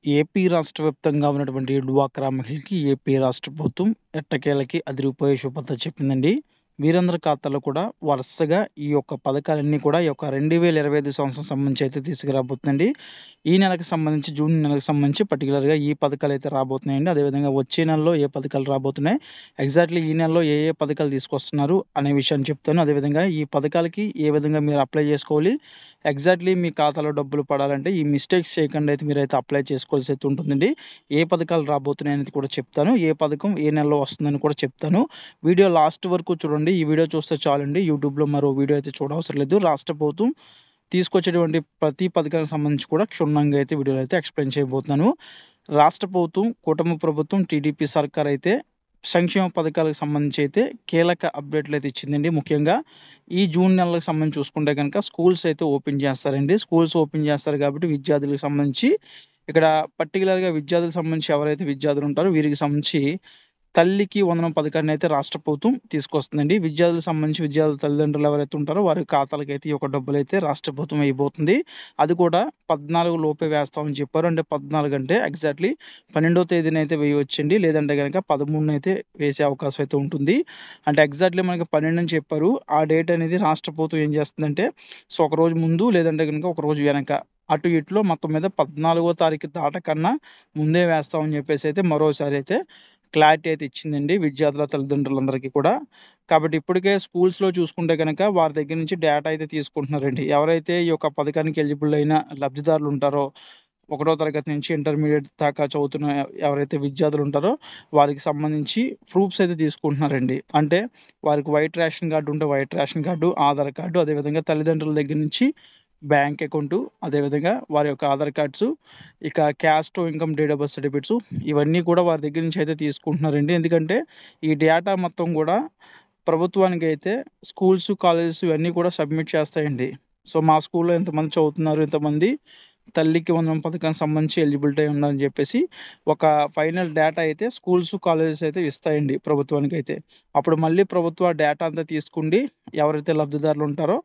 AP రాష్ట్ర వ్యాప్తంగా ఉన్నటువంటి డ్వాక్రా మహిళలకి ఏపీ రాష్ట్ర ప్రభుత్వం ఎట్టకేలకి అదిరిపోయే శుభవార్త చెప్పిందండి. వీరందరి ఖాతాలో కూడా వరుసగా ఈ యొక్క పథకాలన్నీ కూడా ఈ యొక్క 2025 సంవత్సరం సంబంధించి అయితే తీసుకురాబోతుందండి. ఈ నెలకు సంబంధించి జూన్ నెలకు సంబంధించి పర్టిక్యులర్‌గా ఈ పథకాలైతే రాబోతున్నాయండి. అదేవిధంగా వచ్చే నెలలో ఏ పథకాలు రాబోతున్నాయి, ఎగ్జాక్ట్‌లీ ఈ నెలలో ఏ ఏ పథకాలు తీసుకొస్తున్నారు అనే విషయాన్ని చెప్తాను. అదేవిధంగా ఈ పథకాలకి ఏ విధంగా మీరు అప్లై చేసుకోవాలి, ఎగ్జాక్ట్‌లీ మీ ఖాతాలో డబ్బులు పడాలంటే ఈ మిస్టేక్స్ చేయకుండా అయితే మీరైతే అప్లై చేసుకోవాల్సి అయితే ఉంటుందండి. ఏ పథకాలు రాబోతున్నాయి అనేది కూడా చెప్తాను. ఏ పథకం ఏ నెలలో వస్తుందని కూడా చెప్తాను. వీడియో లాస్ట్ వరకు చూడండి. ఈ వీడియో చూస్తే చాలండి. యూట్యూబ్‌లో మరో వీడియో అయితే చూడవసరం లేదు. రాష్ట్ర ప్రభుత్వం తీసుకొచ్చేటువంటి ప్రతి పథకానికి సంబంధించి కూడా క్షుణ్ణంగా అయితే వీడియోలో అయితే ఎక్స్‌ప్లెయిన్ చేయబోతున్నాను. రాష్ట్ర ప్రభుత్వం, కూటమి ప్రభుత్వం, టీడీపీ సర్కార్ అయితే సంక్షేమ పథకాలకు సంబంధించి అయితే కీలక అప్డేట్లు అయితే ఇచ్చిందండి. ముఖ్యంగా ఈ జూన్ నెలకు సంబంధించి చూసుకుంటే గనక స్కూల్స్ అయితే ఓపెన్ చేస్తారండి. స్కూల్స్ ఓపెన్ చేస్తారు కాబట్టి విద్యార్థులకు సంబంధించి ఇక్కడ పర్టిక్యులర్‌గా విద్యార్థులకు సంబంధించి ఎవరైతే విద్యార్థులు ఉంటారో వీరికి సంబంధించి తల్లికి వందనం పథకాన్ని అయితే రాష్ట్ర ప్రభుత్వం తీసుకొస్తుందండి. విద్యార్థులకు సంబంధించి విద్యార్థుల తల్లిదండ్రులు ఎవరైతే ఉంటారో వారి ఖాతాలకైతే ఈ యొక్క డబ్బులైతే రాష్ట్ర ప్రభుత్వం వేయబోతుంది. అది కూడా 14 లోపే వేస్తామని చెప్పారు. అంటే 14 అంటే ఎగ్జాక్ట్‌లీ 12వ తేదీన అయితే వేయవచ్చండి. లేదంటే గనక 13న అయితే వేసే అవకాశం అయితే ఉంటుంది. అంటే ఎగ్జాక్ట్‌లీ మనకి 12 అని చెప్పారు. ఆ డేట్ అనేది రాష్ట్ర ప్రభుత్వం ఏం చేస్తుందంటే ఒకరోజు ముందు లేదంటే గనక ఒకరోజు వెనక అటు ఇటులో మొత్తం మీద 14వ తారీఖు దాటకన్నా ముందే వేస్తామని చెప్పేసి అయితే మరోసారి అయితే క్లారిటీ అయితే ఇచ్చిందండి విద్యార్థుల తల్లిదండ్రులందరికీ కూడా. కాబట్టి ఇప్పటికే స్కూల్స్‌లో చూసుకుంటే గనక వారి దగ్గర నుంచి డేటా అయితే తీసుకుంటున్నారండి. ఎవరైతే ఈ యొక్క పథకానికి ఎలిజిబుల్ అయిన లబ్ధిదారులు ఉంటారో, ఒకటో తరగతి నుంచి ఇంటర్మీడియేట్ దాకా చదువుతున్న ఎవరైతే విద్యార్థులు ఉంటారో వారికి సంబంధించి ప్రూఫ్స్ అయితే తీసుకుంటున్నారండి. అంటే వారికి వైట్ రేషన్ కార్డ్ ఉంటే white ration card, Aadhaar card, అదేవిధంగా తల్లిదండ్రుల దగ్గర నుంచి బ్యాంక్ అకౌంటు, అదేవిధంగా వారి యొక్క ఆధార్ కార్డ్సు, ఇక caste, income, date of birth certificates ఇవన్నీ కూడా వారి దగ్గర నుంచి అయితే తీసుకుంటున్నారండి. ఎందుకంటే ఈ డేటా మొత్తం కూడా ప్రభుత్వానికైతే స్కూల్స్, కాలేజెస్ ఇవన్నీ కూడా సబ్మిట్ చేస్తాయండి. సో, మా స్కూల్‌లో ఇంతమంది చదువుతున్నారు, ఇంతమంది తల్లికి వందనం పథకానికి సంబంధించి ఎలిజిబిలిటీ ఉన్నారని చెప్పేసి ఒక ఫైనల్ డేటా అయితే స్కూల్స్, కాలేజెస్ అయితే ఇస్తాయండి ప్రభుత్వానికైతే. అప్పుడు మళ్ళీ ప్రభుత్వం ఆ డేటా అంతా తీసుకుండి ఎవరైతే లబ్ధిదారులు ఉంటారో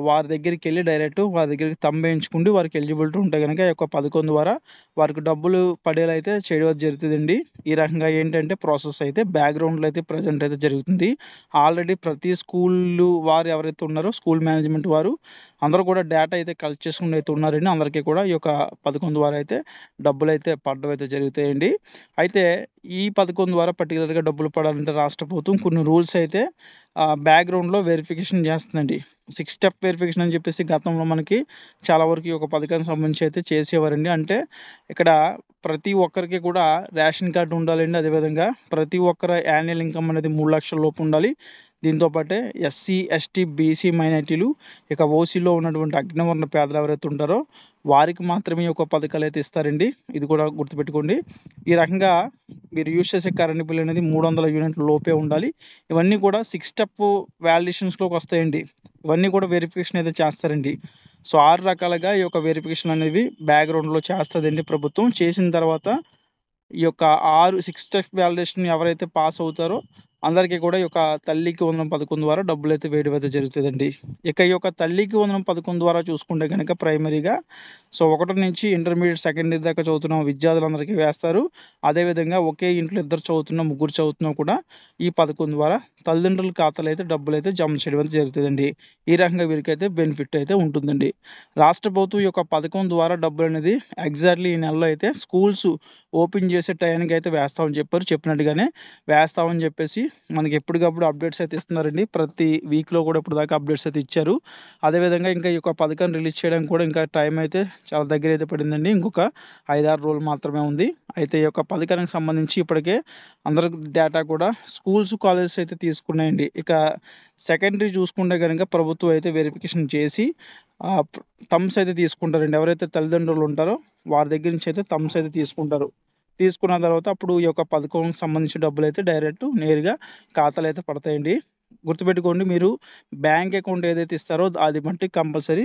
వారి దగ్గరికెళ్ళి డైరెక్ట్ వారి దగ్గరికి థంబ్ వేయించుకుండి వారికి ఎలిజిబిలిటీ ఉంటే గనక ఈ యొక్క పథకం ద్వారా వారికి డబ్బులు పడేలా అయితే చేయడం జరుగుతుందండి. ఈ రకంగా ఏంటంటే ప్రాసెస్ అయితే బ్యాక్‌గ్రౌండ్‌లో అయితే ప్రెజెంట్ అయితే జరుగుతుంది. ఆల్రెడీ ప్రతి స్కూలు వారు ఎవరైతే ఉన్నారో స్కూల్ మేనేజ్‌మెంట్ వారు అందరూ కూడా డేటా అయితే కలెక్ట్ చేసుకొని అయితే ఉన్నారండి. అందరికీ కూడా ఈ యొక్క పథకం ద్వారా అయితే డబ్బులైతే పడడం అయితే జరుగుతాయండి. అయితే ఈ పథకం ద్వారా పర్టిక్యులర్‌గా డబ్బులు పడాలంటే రాష్ట్ర ప్రభుత్వం కొన్ని రూల్స్ అయితే బ్యాక్‌గ్రౌండ్‌లో వెరిఫికేషన్ చేస్తుందండి. 6 స్టెప్ వెరిఫికేషన్ అని చెప్పేసి గతంలో మనకి చాలా వరకు ఈ యొక్క పథకానికి సంబంధించి అయితే చేసేవారండి. అంటే ఇక్కడ ప్రతి ఒక్కరికి కూడా రేషన్ కార్డ్ ఉండాలండి. అదేవిధంగా ప్రతి ఒక్కరి యాన్యువల్ ఇన్‌కమ్ అనేది 3,00,000 లోపు ఉండాలి. దీంతో పాటే ఎస్సీ, ఎస్టీ, బీసీ మైనారిటీలు, ఇక ఓసీలో ఉన్నటువంటి అగ్రవర్ణ పేదలు ఎవరైతే ఉంటారో వారికి మాత్రమే ఈ యొక్క పథకాలు అయితే ఇస్తారండి. ఇది కూడా గుర్తుపెట్టుకోండి. ఈ రకంగా మీరు యూజ్ చేసే కరెంట్ బిల్ అనేది 300 యూనిట్ల లోపే ఉండాలి. ఇవన్నీ కూడా 6 స్టెప్ వాలిడేషన్స్‌లోకి వస్తాయండి. ఇవన్నీ కూడా వెరిఫికేషన్ అయితే చేస్తారండి. సో, 6 రకాలుగా ఈ యొక్క వెరిఫికేషన్ అనేవి బ్యాక్‌గ్రౌండ్‌లో చేస్తదండి ప్రభుత్వం. చేసిన తర్వాత ఈ యొక్క 6 స్టెప్ వాలిడేషన్ ఎవరైతే పాస్ అవుతారో అందరికీ కూడా ఈ యొక్క తల్లికి వందనం పథకం ద్వారా డబ్బులైతే వేయడం అయితే జరుగుతదండి. ఇక ఈ యొక్క తల్లికి వందనం పథకం ద్వారా చూసుకుంటే గనక ప్రైమరీగా సో, 1 నుంచి ఇంటర్మీడియేట్ సెకండ్ ఇయర్ దాకా చదువుతున్న విద్యార్థులందరికీ వేస్తారు. అదేవిధంగా ఒకే ఇంట్లో ఇద్దరు చదువుతున్న, ముగ్గురు చదువుతున్నా కూడా ఈ పథకం ద్వారా తల్లిదండ్రుల ఖాతాలో అయితే డబ్బులైతే జమ చేయడం అయితే జరుగుతదండి. ఈ రకంగా వీరికైతే బెనిఫిట్ అయితే ఉంటుందండి. రాష్ట్ర ప్రభుత్వం ఈ యొక్క పథకం ద్వారా డబ్బులనేది ఎగ్జాక్ట్‌లీ ఈ నెలలో అయితే స్కూల్స్ ఓపెన్ చేసే టయానికి అయితే వేస్తామని చెప్పారు. చెప్పినట్టుగానే వేస్తామని చెప్పేసి మనకి ఎప్పటికప్పుడు అప్డేట్స్ అయితే ఇస్తున్నారండి. ప్రతి వీక్‌లో కూడా ఇప్పటిదాకా అప్డేట్స్ అయితే ఇచ్చారు. అదేవిధంగా ఇంకా ఈ యొక్క పథకాన్ని రిలీజ్ చేయడానికి కూడా ఇంకా టైం అయితే చాలా దగ్గరైతే పడిందండి. ఇంకొక 5, 6 రోజులు మాత్రమే ఉంది. అయితే ఈ యొక్క పథకానికి సంబంధించి ఇప్పటికే అందరికి డేటా కూడా స్కూల్స్, కాలేజెస్ అయితే తీసుకున్నాయండి. ఇక సెకండరీ చూసుకుంటే గనక ప్రభుత్వం అయితే వెరిఫికేషన్ చేసి థంబ్స్ అయితే తీసుకుంటారండి. ఎవరైతే తల్లిదండ్రులు ఉంటారో వారి దగ్గర నుంచి అయితే థంబ్స్ అయితే తీసుకుంటారు. తీసుకున్న తర్వాత అప్పుడు ఈ యొక్క పథకంకి సంబంధించిన డబ్బులైతే డైరెక్ట్ నేరుగా ఖాతాలో అయితే పడతాయండి. గుర్తుపెట్టుకోండి, మీరు బ్యాంక్ అకౌంట్ ఏదైతే ఇస్తారో అది మట్టి కంపల్సరీ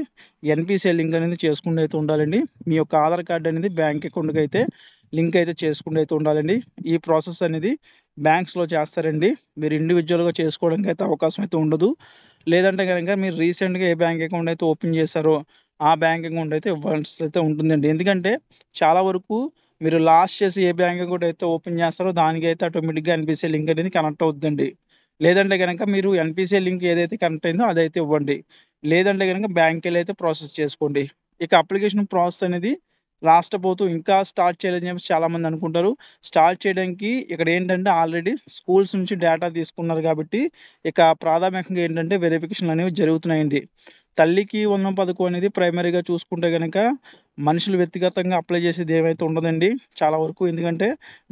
ఎన్‌పీసీఐ లింక్ అనేది చేసుకుంటూ అయితే ఉండాలండి. మీ యొక్క ఆధార్ కార్డ్ అనేది బ్యాంక్ అకౌంట్‌కి అయితే లింక్ అయితే చేసుకుంటూ అయితే ఉండాలండి. ఈ ప్రాసెస్ అనేది బ్యాంక్స్‌లో చేస్తారండి. మీరు ఇండివిడ్యువల్‌గా చేసుకోవడానికి అయితే అవకాశం అయితే ఉండదు. లేదంటే గనక మీరు రీసెంట్‌గా ఏ బ్యాంక్ అకౌంట్ అయితే ఓపెన్ చేశారో ఆ బ్యాంక్ అకౌంట్ అయితే ఇవ్వాల్సి అయితే ఉంటుందండి. ఎందుకంటే చాలా వరకు మీరు లాస్ట్ చేసి ఏ బ్యాంక్ అకౌంట్ అయితే ఓపెన్ చేస్తారో దానికైతే ఆటోమేటిక్‌గా ఎన్‌పీసీఐ లింక్ అనేది కనెక్ట్ అవుద్దండి. లేదంటే గనక మీరు ఎన్‌పీసీఐ లింక్ ఏదైతే కనెక్ట్ అయిందో అదైతే ఇవ్వండి. లేదంటే గనక బ్యాంక్‌కెళ్ళి అయితే ప్రాసెస్ చేసుకోండి. ఇక అప్లికేషన్ ప్రాసెస్ అనేది రాష్ట్ర ప్రభుత్వం ఇంకా స్టార్ట్ చేయలేదని చెప్పేసి చాలామంది అనుకుంటారు. స్టార్ట్ చేయడానికి ఇక్కడేంటంటే ఆల్రెడీ స్కూల్స్ నుంచి డేటా తీసుకున్నారు కాబట్టి ఇక ప్రాథమికంగా ఏంటంటే వెరిఫికేషన్‌లు అనేవి జరుగుతున్నాయండి. తల్లికి వందనం పథకం అనేది ప్రైమరీగా చూసుకుంటే గనక మనుషులు వ్యక్తిగతంగా అప్లై చేసేది ఏమైతే ఉండదండి చాలా వరకు. ఎందుకంటే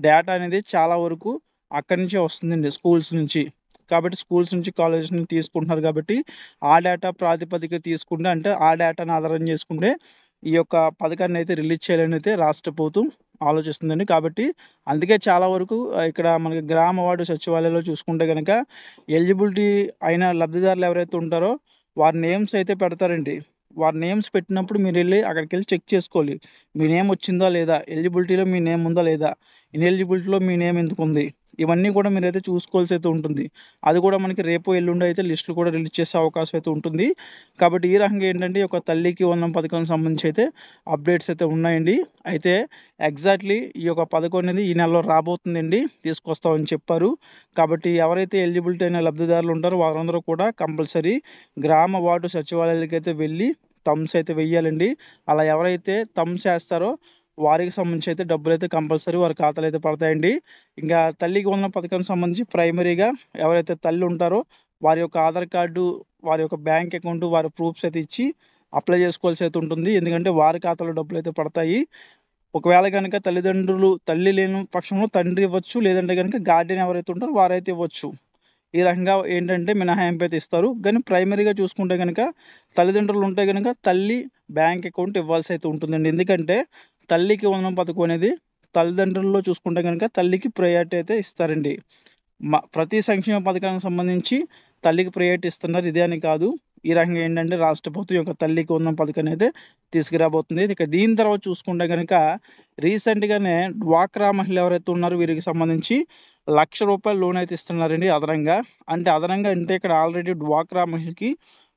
డేటా అనేది చాలా వరకు అక్కడి నుంచే వస్తుందండి స్కూల్స్ నుంచి. కాబట్టి స్కూల్స్ నుంచి, కాలేజెస్ నుంచి తీసుకుంటున్నారు కాబట్టి ఆ డేటా ప్రాతిపదిక తీసుకుంటే అంటే ఆ డేటాను ఆధారం చేసుకుంటే ఈ యొక్క పథకాన్ని అయితే రిలీజ్ చేయాలని అయితే రాష్ట్ర ప్రభుత్వం ఆలోచిస్తుందండి. కాబట్టి అందుకే చాలా వరకు ఇక్కడ మనకి గ్రామ వార్డు సచివాలయాల్లో చూసుకుంటే గనక ఎలిజిబిలిటీ అయిన లబ్ధిదారులు ఎవరైతే ఉంటారో వారి నేమ్స్ అయితే పెడతారండి. వారి నేమ్స్ పెట్టినప్పుడు మీరెళ్లి అక్కడికెళ్లి చెక్ చేసుకోవాలి. మీ నేమ్ వచ్చిందా లేదా? ఎలిజిబిలిటీలో మీ నేమ్ ఉందా లేదా? ఇనెలిజిబిలిటీలో మీ నేమ్ ఎందుకుంది? ఇవన్నీ కూడా మీరైతే చూసుకోవాల్సి అయితే ఉంటుంది. అది కూడా మనకి రేపో, ఎల్లుండో అయితే లిస్టులు కూడా రిలీజ్ చేసే అవకాశం అయితే ఉంటుంది. కాబట్టి ఈ రకంగా ఏంటంటే ఈ యొక్క తల్లికి వందనం పథకానికి సంబంధించి అయితే అప్డేట్స్ అయితే ఉన్నాయండి. అయితే ఎగ్జాక్ట్‌లీ ఈ యొక్క పథకం అనేది ఈ నెలలో రాబోతుందండి. తీసుకొస్తామని చెప్పారు. కాబట్టి ఎవరైతే ఎలిజిబిలిటీ అయిన లబ్ధిదారులు ఉంటారో వారందరూ కూడా కంపల్సరీ గ్రామ వార్డు సచివాలయాలకైతే వెళ్ళి థంబ్స్ అయితే వెయ్యాలండి. అలా ఎవరైతే థంబ్స్ ఏస్తారో వారికి సంబంధించి అయితే డబ్బులైతే కంపల్సరీ వారి ఖాతాలో అయితే పడతాయండి. ఇంకా తల్లికి వందనం పథకానికి సంబంధించి ప్రైమరీగా ఎవరైతే తల్లి ఉంటారో వారి యొక్క ఆధార్ కార్డు, వారి యొక్క బ్యాంక్ అకౌంట్, వారి ప్రూఫ్స్ అయితే ఇచ్చి అప్లై చేసుకోవాల్సి అయితే ఉంటుంది. ఎందుకంటే వారి ఖాతాలో డబ్బులైతే పడతాయి. ఒకవేళ గనక తల్లిదండ్రులు తల్లి లేని పక్షంలో తండ్రి ఇవ్వచ్చు. లేదంటే గనక గార్డియన్ ఎవరైతే ఉంటారో వారైతే ఇవ్వచ్చు. ఈ రకంగా ఏంటంటే మినహాయింపు అయితే ఇస్తారు. కానీ ప్రైమరీగా చూసుకుంటే గనక తల్లిదండ్రులు ఉంటే గనక తల్లి బ్యాంక్ అకౌంట్ ఇవ్వాల్సి అయితే ఉంటుందండి. ఎందుకంటే తల్లికి వందనం పథకం అనేది తల్లిదండ్రుల్లో చూసుకుంటే గనక తల్లికి ప్రయారిటీ అయితే ఇస్తారండి. ప్రతి సంక్షేమ పథకానికి సంబంధించి తల్లికి ప్రయారిటీ ఇస్తున్నారు. ఇదే అని కాదు. ఈ రకంగా ఏంటంటే రాష్ట్ర ప్రభుత్వం యొక్క తల్లికి వందనం పథకాన్ని అయితే తీసుకురాబోతుంది. ఇక దీని తర్వాత చూసుకుంటే గనక రీసెంట్‌గానే డ్వాక్రా మహిళలు ఎవరైతే ఉన్నారో వీరికి సంబంధించి రూ. 1,00,000 లోన్ అయితే ఇస్తున్నారండి అదనంగా. అంటే అదనంగా అంటే ఇక్కడ ఆల్రెడీ డ్వాక్రా మహిళకి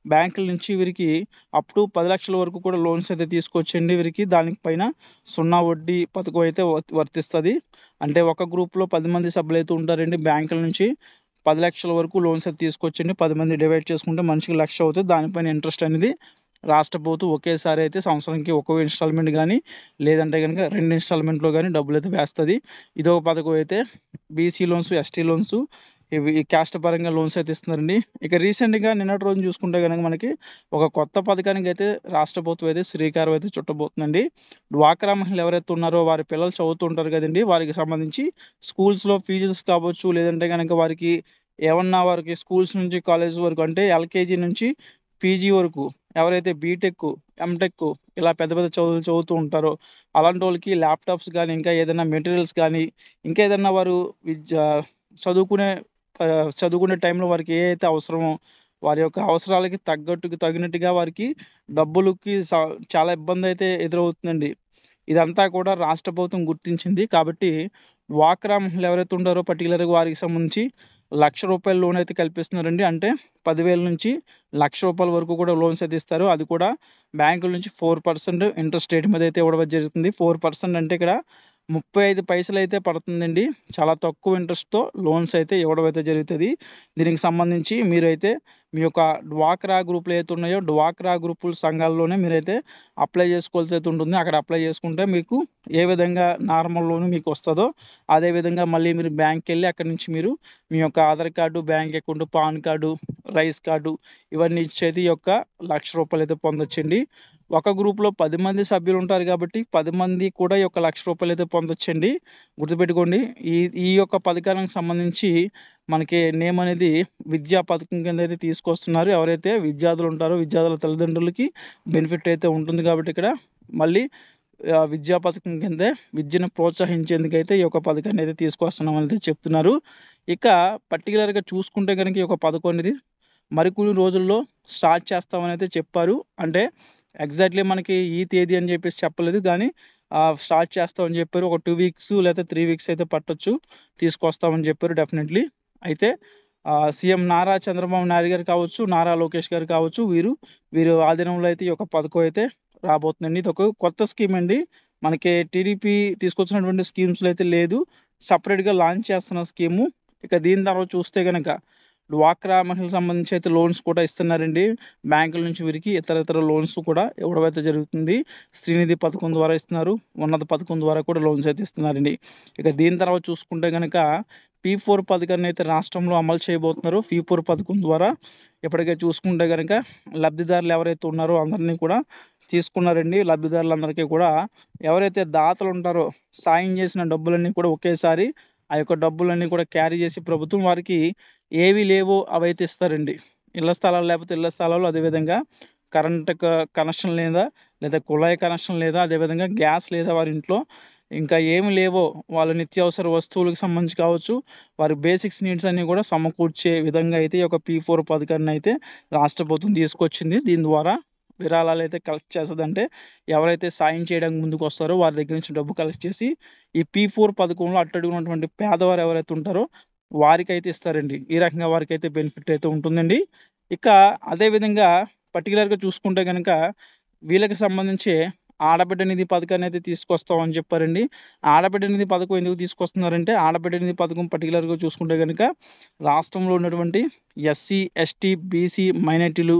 బ్యాంకుల నుంచి వీరికి అప్ టు 10,00,000 వరకు కూడా లోన్స్ అయితే తీసుకోవచ్చండి వీరికి. దానికి పైన సున్నా వడ్డీ పథకం అయితే వర్తిస్తది. అంటే ఒక గ్రూప్‌లో 10 మంది సభ్యులైతే ఉంటారండి. బ్యాంకుల నుంచి 10,00,000 వరకు లోన్స్ అయితే తీసుకోవచ్చండి. 10 మంది డివైడ్ చేసుకుంటే మనిషికి 1,00,000 అవుతది. దానిపైన ఇంట్రెస్ట్ అనేది రాష్ట్ర ప్రభుత్వం ఒకేసారి అయితే సంవత్సరానికి ఒక్కో ఇన్‌స్టాల్‌మెంట్ గానీ, లేదంటే గనక 2 ఇన్‌స్టాల్‌మెంట్‌లో గానీ డబ్బులైతే వేస్తది. ఇదొక పథకం అయితే. బీసీ లోన్స్, ఎస్టీ లోన్స్ ఇవి క్యాస్ట్ పరంగా లోన్స్ అయితే ఇస్తున్నారండి. ఇక రీసెంట్‌గా నిన్నటి రోజున చూసుకుంటే గనక మనకి ఒక కొత్త పథకానికైతే రాష్ట్ర ప్రభుత్వం అయితే శ్రీకారం అయితే చుట్టబోతుందండి. డ్వాక్రా మహిళలు ఎవరైతే ఉన్నారో వారి పిల్లలు చదువుతూ ఉంటారు కదండీ! వారికి సంబంధించి స్కూల్స్‌లో ఫీజెస్ కావచ్చు, లేదంటే గనక వారికి ఏమన్నా వారికి స్కూల్స్ నుంచి కాలేజ్ వరకు అంటే ఎల్‌కేజీ నుంచి పీజీ వరకు ఎవరైతే బీటెక్, ఎంటెక్ ఇలా పెద్ద పెద్ద చదువులు చదువుతూ ఉంటారో అలాంటోళ్ళకి ల్యాప్‌టాప్స్ గానీ, ఇంకా ఏదైనా మెటీరియల్స్ కానీ, ఇంకా ఏదన్నా వారు చదువుకునే చదువుకునే టైంలో వారికి ఏ అయితే అవసరమో వారి యొక్క అవసరాలకి తగినట్టుగా వారికి డబ్బులకి చాలా ఇబ్బందయితే ఎదురవుతుందండి. ఇదంతా కూడా రాష్ట్ర ప్రభుత్వం గుర్తించింది. కాబట్టి డ్వాక్రా మహిళలు ఎవరైతే ఉంటారో పర్టిక్యులర్‌గా వారికి సంబంధించి రూ. 1,00,000 లోన్ అయితే కల్పిస్తున్నారండి. అంటే 10,000 నుంచి రూ. 1,00,000 వరకు కూడా లోన్స్ అయితే ఇస్తారు. అది కూడా బ్యాంకుల నుంచి 4% ఇంట్రెస్ట్ రేట్ మీద అయితే ఇవ్వడం జరుగుతుంది. 4% అంటే ఇక్కడ 35 పైసలైతే పడుతుందండి. చాలా తక్కువ ఇంట్రెస్ట్‌తో లోన్స్ అయితే ఇవ్వడం అయితే జరుగుతది. దీనికి సంబంధించి మీరైతే మీ యొక్క డ్వాక్రా గ్రూపులు ఏవైతే ఉన్నాయో డ్వాక్రా గ్రూపుల సంఘాల్లోనే మీరైతే అప్లై చేసుకోవాల్సి అయితే ఉంటుంది. అక్కడ అప్లై చేసుకుంటే మీకు ఏ విధంగా నార్మల్ లోన్ మీకు వస్తదో అదే విధంగా మళ్ళీ మీరు బ్యాంక్‌కెళ్ళి అక్కడి నుంచి మీరు మీ యొక్క Aadhaar card, bank account, pan card, rice card ఇవన్నీ ఇచ్చేది ఈ యొక్క రూ. 1,00,000 అయితే పొందొచ్చండి. ఒక గ్రూప్‌లో 10 మంది సభ్యులు ఉంటారు కాబట్టి 10 మంది కూడా ఈ యొక్క రూ. 1,00,000 అయితే పొందొచ్చండి. గుర్తుపెట్టుకోండి. ఈ ఈ యొక్క పథకానికి సంబంధించి మనకి నేమ్ అనేది విద్యా పథకం కింద అయితే తీసుకొస్తున్నారు. ఎవరైతే విద్యార్థులు ఉంటారో విద్యార్థుల తల్లిదండ్రులకి బెనిఫిట్ అయితే ఉంటుంది కాబట్టి ఇక్కడ మళ్ళీ విద్యా పథకం కిందే విద్యను ప్రోత్సహించేందుకైతే ఈ యొక్క పథకాన్ని అయితే తీసుకొస్తున్నామని చెప్తున్నారు. ఇక పర్టిక్యులర్‌గా చూసుకుంటే గనుక ఈ యొక్క పథకం అనేది మరికొన్ని రోజుల్లో స్టార్ట్ చేస్తామని అయితే చెప్పారు. అంటే ఎగ్జాక్ట్‌లీ మనకి ఈ తేదీ అని చెప్పేసి చెప్పలేదు. కానీ స్టార్ట్ చేస్తామని చెప్పారు. ఒక 2 వీక్స్ లేకపోతే 3 వీక్స్ అయితే పట్టొచ్చు. తీసుకొస్తామని చెప్పారు డెఫినెట్‌లీ. అయితే సీఎం నారా చంద్రబాబు నాయుడు గారు కావచ్చు, నారా లోకేష్ గారు కావచ్చు, వీరు ఆధీనంలో అయితే ఈ యొక్క పథకం అయితే రాబోతుందండి. ఇదొక కొత్త స్కీమ్ అండి. మనకి టీడీపీ తీసుకొచ్చినటువంటి స్కీమ్స్‌లో అయితే లేదు. సెపరేట్‌గా లాంచ్ చేస్తున్న స్కీము. ఇక దీని తర్వాత చూస్తే గనక డ్వాక్రా మహిళలకు సంబంధించి అయితే లోన్స్ కూడా ఇస్తున్నారండి. బ్యాంకుల నుంచి వీరికి ఇతర లోన్స్ కూడా ఇవ్వడం అయితే జరుగుతుంది. శ్రీనిధి పథకం ద్వారా ఇస్తున్నారు. ఉన్నత పథకం ద్వారా కూడా లోన్స్ అయితే ఇస్తున్నారండి. ఇక దీని తర్వాత చూసుకుంటే గనక P4 పథకాన్ని అయితే రాష్ట్రంలో అమలు చేయబోతున్నారు. P4 పథకం ద్వారా ఇప్పటికే చూసుకుంటే గనక లబ్ధిదారులు ఎవరైతే ఉన్నారో అందరినీ కూడా తీసుకున్నారండి. లబ్ధిదారులందరికీ కూడా ఎవరైతే దాతలు ఉంటారో సాయం చేసిన డబ్బులన్నీ కూడా ఒకేసారి ఆ యొక్క డబ్బులన్నీ కూడా క్యారీ చేసి ప్రభుత్వం వారికి ఏవి లేవో అవైతే ఇస్తారండి. ఇళ్ల స్థలాలు లేకపోతే ఇళ్ల స్థలాలు, అదేవిధంగా కరెంట్ కనెక్షన్ లేదా కుళాయి కనెక్షన్ అదేవిధంగా గ్యాస్ వారి ఇంట్లో ఇంకా ఏమి లేవో వాళ్ళ నిత్యావసర వస్తువులకు సంబంధించి కావచ్చు, వారి బేసిక్స్ నీడ్స్ అన్నీ కూడా సమకూర్చే విధంగా అయితే ఈ యొక్క P4 పథకాన్ని అయితే రాష్ట్ర ప్రభుత్వం తీసుకొచ్చింది. దీని ద్వారా విరాళాలు అయితే కలెక్ట్ చేస్తది. అంటే ఎవరైతే సాయం చేయడానికి ముందుకు వస్తారో వారి దగ్గర నుంచి డబ్బు కలెక్ట్ చేసి ఈ P4 పథకంలో అట్టడుగున్నటువంటి పేదవారు ఎవరైతే ఉంటారో వారికైతే ఇస్తారండి. ఈ రకంగా వారికైతే బెనిఫిట్ అయితే ఉంటుందండి. ఇక అదేవిధంగా పర్టిక్యులర్‌గా చూసుకుంటే గనక వీళ్ళకి సంబంధించి ఆడబిడ్డ నిధి పథకాన్ని అయితే తీసుకొస్తామని చెప్పారండి. ఆడబిడ్డ నిధి పథకం ఎందుకు తీసుకొస్తున్నారంటే, ఆడబిడ్డ నిధి పథకం పర్టిక్యులర్‌గా చూసుకుంటే గనక రాష్ట్రంలో ఉన్నటువంటి ఎస్సీ, ఎస్టీ, బీసీ మైనారిటీలు,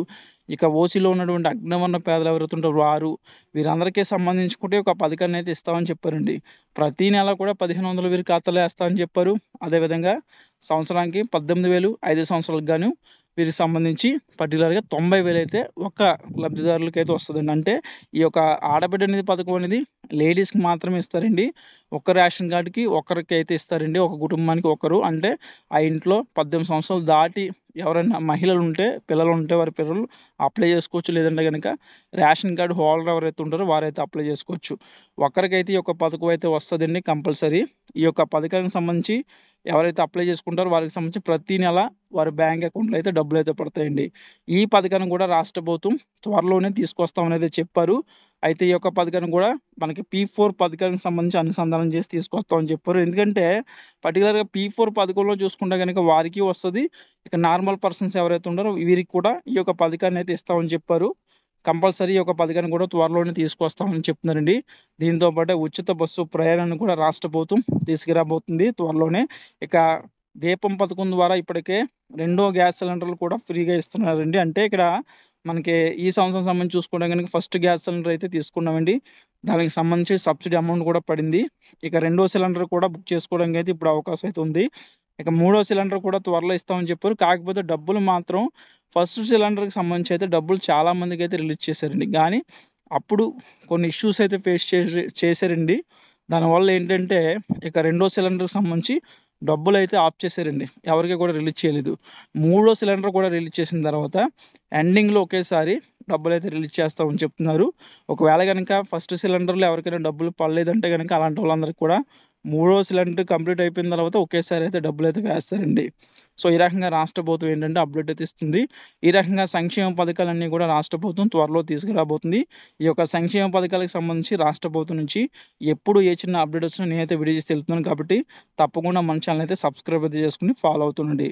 ఇక ఓసీలో ఉన్నటువంటి అగ్రవర్ణ పేదలు ఎవరైతే ఉంటారో వీరందరికీ సంబంధించుకుంటే ఒక పథకాన్ని అయితే ఇస్తామని చెప్పారండి. ప్రతి నెల కూడా 1500 వీరి ఖాతాలో వేస్తామని చెప్పారు. అదేవిధంగా సంవత్సరానికి 18,000, 5 సంవత్సరాలకు గాను వీరికి సంబంధించి పర్టిక్యులర్‌గా 90,000 అయితే ఒక లబ్ధిదారులకైతే వస్తదండి. అంటే ఈ యొక్క ఆడబిడ్డ నిధి పథకం అనేది లేడీస్‌కి మాత్రమే ఇస్తారండి. ఒక్క రేషన్ కార్డ్‌కి ఒక్కరికి అయితే ఇస్తారండి. ఒక కుటుంబానికి ఒకరు. అంటే ఆ ఇంట్లో 18 సంవత్సరాలు దాటి ఎవరైనా పిల్లలుంటే వారి పిల్లలు అప్లై చేసుకోవచ్చు. లేదంటే గనక రేషన్ కార్డ్ హోల్డర్ ఎవరైతే ఉంటారో వారైతే అప్లై చేసుకోవచ్చు. ఒక్కరికైతే ఈ యొక్క పథకం అయితే వస్తదండి కంపల్సరీ. ఈ యొక్క పథకానికి సంబంధించి ఎవరైతే అప్లై చేసుకుంటారో వారికి సంబంధించి ప్రతి నెల వారి బ్యాంక్ అకౌంట్‌లో అయితే డబ్బులైతే పడతాయండి. ఈ పథకాన్ని కూడా రాష్ట్ర ప్రభుత్వం త్వరలోనే తీసుకొస్తామని అయితే చెప్పారు. అయితే ఈ యొక్క పథకాన్ని కూడా మనకి P4 పథకానికి సంబంధించి అనుసంధానం చేసి తీసుకొస్తామని చెప్పారు. ఎందుకంటే పర్టిక్యులర్‌గా P4 పథకంలో చూసుకుంటే గనక వారికి వస్తది. ఇక నార్మల్ పర్సన్స్ ఎవరైతే ఉన్నారో వీరికి కూడా ఈ యొక్క పథకాన్ని అయితే ఇస్తామని చెప్పారు. కంపల్సరీ ఈ యొక్క పథకాన్ని కూడా త్వరలోనే తీసుకొస్తామని చెప్తున్నారండి. దీంతో పాటే ఉచిత బస్సు ప్రయాణాన్ని కూడా రాష్ట్ర ప్రభుత్వం తీసుకురాబోతుంది త్వరలోనే. ఇక దీపం పథకం ద్వారా ఇప్పటికే రెండో గ్యాస్ సిలిండర్లు కూడా ఫ్రీగా ఇస్తున్నారండి. అంటే ఇక్కడ మనకి ఈ సంవత్సరం సంబంధించి చూసుకుంటే గనక ఫస్ట్ గ్యాస్ సిలిండర్ అయితే తీసుకున్నామండి. దానికి సంబంధించి సబ్సిడీ అమౌంట్ కూడా పడింది. ఇక రెండో సిలిండర్ కూడా బుక్ చేసుకోవడానికి అయితే ఇప్పుడు అవకాశం అయితే ఉంది. ఇక మూడో సిలిండర్ కూడా త్వరలో ఇస్తామని చెప్పారు. కాకపోతే డబ్బులు మాత్రం ఫస్ట్ సిలిండర్‌కి సంబంధించి అయితే డబ్బులు చాలామందికైతే రిలీజ్ చేశారండి. కానీ అప్పుడు కొన్ని ఇష్యూస్ అయితే ఫేస్ చేశారండి. దానివల్ల ఏంటంటే ఇక రెండో సిలిండర్‌కి సంబంధించి డబ్బులైతే ఆఫ్ చేశారండి. ఎవరికీ కూడా రిలీజ్ చేయలేదు. మూడో సిలిండర్ కూడా రిలీజ్ చేసిన తర్వాత ఎండింగ్‌లో ఒకేసారి డబ్బులైతే రిలీజ్ చేస్తామని చెప్తున్నారు. ఒకవేళ గనక ఫస్ట్ సిలిండర్‌లో ఎవరికైనా డబ్బులు పడలేదంటే గనక అలాంటి వాళ్ళందరికీ కూడా మూడో సిలిండర్ కంప్లీట్ అయిపోయిన తర్వాత ఒకేసారి అయితే డబ్బులైతే వేస్తారండి. సో, ఈ రకంగా రాష్ట్ర ప్రభుత్వం ఏంటంటే అప్డేట్ అయితే ఇస్తుంది. ఈ రకంగా సంక్షేమ పథకాలన్నీ కూడా రాష్ట్ర ప్రభుత్వం త్వరలో తీసుకురాబోతుంది. ఈ యొక్క సంక్షేమ పథకాలకు సంబంధించి రాష్ట్ర ప్రభుత్వం నుంచి ఎప్పుడు ఏ చిన్న అప్డేట్ వచ్చినా నేనైతే వీడియో చేసి తెలుపుతున్నాను కాబట్టి తప్పకుండా మన ఛానల్ అయితే సబ్స్క్రైబ్ అయితే చేసుకొని ఫాలో అవుతుండండి.